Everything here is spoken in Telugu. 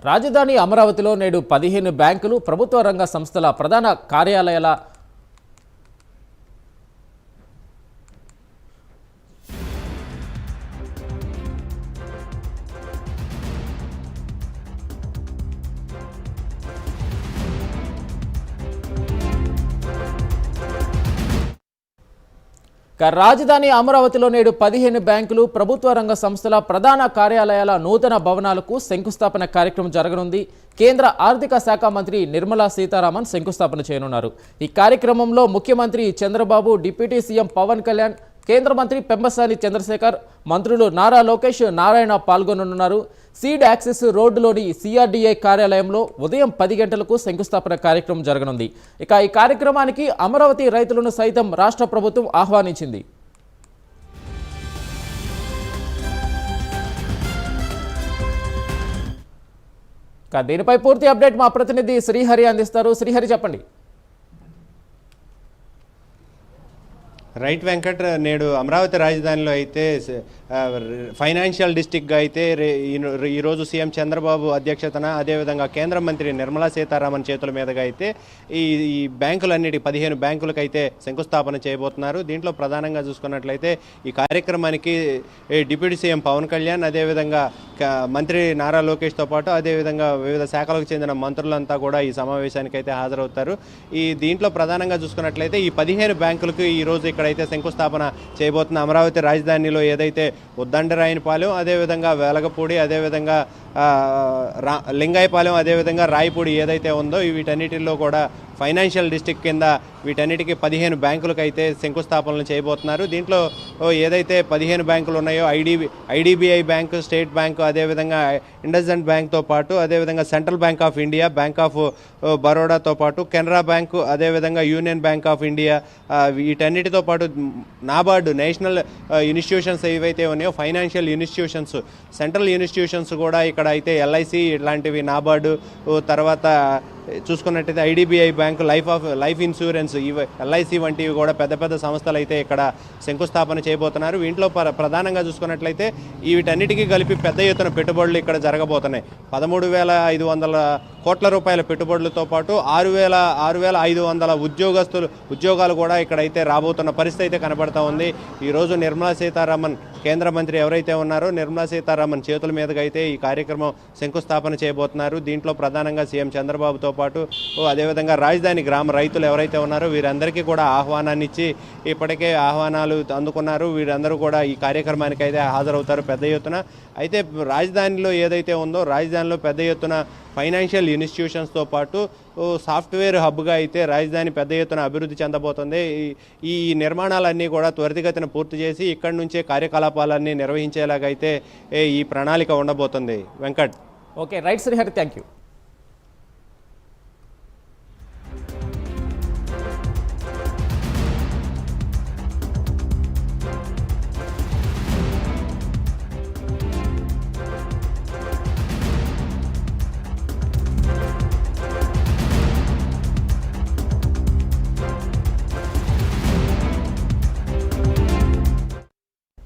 రాజధాని అమరావతిలో నేడు 15 బ్యాంకులు, ప్రభుత్వ రంగ సంస్థల ప్రధాన కార్యాలయాల రాజధాని అమరావతిలో నేడు 15 బ్యాంకులు, ప్రభుత్వ రంగ సంస్థల ప్రధాన కార్యాలయాల నూతన భవనాలకు శంకుస్థాపన కార్యక్రమం జరగనుంది. కేంద్ర ఆర్థిక శాఖ మంత్రి నిర్మలా సీతారామన్ శంకుస్థాపన చేయనున్నారు. ఈ కార్యక్రమంలో ముఖ్యమంత్రి చంద్రబాబు, డిప్యూటీ సీఎం పవన్ కళ్యాణ్, కేంద్ర మంత్రి పెమ్మసాని చంద్రశేఖర్, మంత్రులు నారా లోకేష్, నారాయణ పాల్గొననున్నారు. సీడ్ యాక్సెస్ రోడ్డులోని సిఆర్డీఏ కార్యాలయంలో ఉదయం 10 గంటలకు శంకుస్థాపన కార్యక్రమం జరగనుంది. ఇక ఈ కార్యక్రమానికి అమరావతి రైతులను సైతం రాష్ట్ర ప్రభుత్వం ఆహ్వానించింది. దీనిపై పూర్తి అప్డేట్ మా ప్రతినిధి శ్రీహరి అందిస్తారు. శ్రీహరి, చెప్పండి. రైట్ వెంకట్, నేడు అమరావతి రాజధానిలో అయితే ఫైనాన్షియల్ డిస్ట్రిక్ట్గా అయితే ఈరోజు సీఎం చంద్రబాబు అధ్యక్షతన, అదేవిధంగా కేంద్ర మంత్రి నిర్మలా సీతారామన్ చేతుల మీదుగా అయితే ఈ బ్యాంకులన్నిటి 15 బ్యాంకులకు అయితే శంకుస్థాపన చేయబోతున్నారు. దీంట్లో ప్రధానంగా చూసుకున్నట్లయితే ఈ కార్యక్రమానికి డిప్యూటీ సీఎం పవన్ కళ్యాణ్, అదేవిధంగా మంత్రి నారా లోకేష్తో పాటు అదేవిధంగా వివిధ శాఖలకు చెందిన మంత్రులంతా కూడా ఈ సమావేశానికి అయితే హాజరవుతారు. దీంట్లో ప్రధానంగా చూసుకున్నట్లయితే ఈ 15 బ్యాంకులకు ఈరోజు ఇక్కడైతే శంకుస్థాపన చేయబోతున్న అమరావతి రాజధానిలో ఏదైతే ఉద్దండరాయనిపాలెం, అదేవిధంగా వెలగపూడి, అదేవిధంగా లింగాయపాలెం, అదేవిధంగా రాయపూడి ఏదైతే ఉందో వీటన్నిటిలో కూడా ఫైనాన్షియల్ డిస్ట్రిక్ట్ కింద వీటన్నిటికీ 15 బ్యాంకులకు అయితే శంకుస్థాపనలు చేయబోతున్నారు. దీంట్లో ఏదైతే 15 బ్యాంకులు ఉన్నాయో ఐడిబిఐ బ్యాంకు, స్టేట్ బ్యాంకు, అదేవిధంగా ఇండస్ఇండ్ బ్యాంక్తో పాటు అదేవిధంగా Central Bank of India, Bank of బరోడాతో పాటు కెనరా బ్యాంకు, అదేవిధంగా యూనియన్ బ్యాంక్ ఆఫ్ ఇండియా, వీటన్నిటితో పాటు నాబార్డు, నేషనల్ ఇన్స్టిట్యూషన్స్ ఏవైతే ఉన్నాయో ఫైనాన్షియల్ ఇన్స్టిట్యూషన్స్, సెంట్రల్ ఇన్స్టిట్యూషన్స్ కూడా ఇక్కడ అయితే ఎల్ఐసి ఇట్లాంటివి, నాబార్డు, తర్వాత చూసుకున్నట్టయితే IDBI bank, life insurance, LIC వంటివి కూడా పెద్ద పెద్ద సంస్థలు అయితే ఇక్కడ శంకుస్థాపన చేయబోతున్నారు. వీటిలో ప్రధానంగా చూసుకున్నట్లయితే వీటన్నిటికీ కలిపి పెద్ద ఎత్తున పెట్టుబడులు ఇక్కడ జరగబోతున్నాయి. 13,500 కోట్ల రూపాయల పెట్టుబడులతో పాటు 6,500 ఉద్యోగాలు కూడా ఇక్కడైతే రాబోతున్న పరిస్థితి అయితే కనబడతా ఉంది. ఈరోజు నిర్మలా సీతారామన్, కేంద్ర మంత్రి ఎవరైతే ఉన్నారో నిర్మలా సీతారామన్ చేతుల మీదుగా అయితే ఈ కార్యక్రమం శంకుస్థాపన చేయబోతున్నారు. దీంట్లో ప్రధానంగా సీఎం చంద్రబాబుతో పాటు అదేవిధంగా రాజధాని గ్రామ రైతులు ఎవరైతే ఉన్నారో వీరందరికీ కూడా ఆహ్వానాన్ని ఇచ్చి ఇప్పటికే ఆహ్వానాలు అందుకున్నారు. వీరందరూ కూడా ఈ కార్యక్రమానికి అయితే హాజరవుతారు పెద్ద ఎత్తున. అయితే రాజధానిలో ఏదైతే ఉందో రాజధానిలో పెద్ద ఎత్తున ఫైనాన్షియల్ ఇన్స్టిట్యూషన్స్తో పాటు సాఫ్ట్వేర్ హబ్గా అయితే రాజధాని పెద్ద ఎత్తున అభివృద్ధి చెందబోతుంది. ఈ నిర్మాణాలన్నీ కూడా త్వరితగతిన పూర్తి చేసి ఇక్కడి నుంచే కార్యకలాపాలన్నీ నిర్వహించేలాగైతే ఈ ప్రణాళిక ఉండబోతుంది. Venkat. Okay, right Srihari, thank you.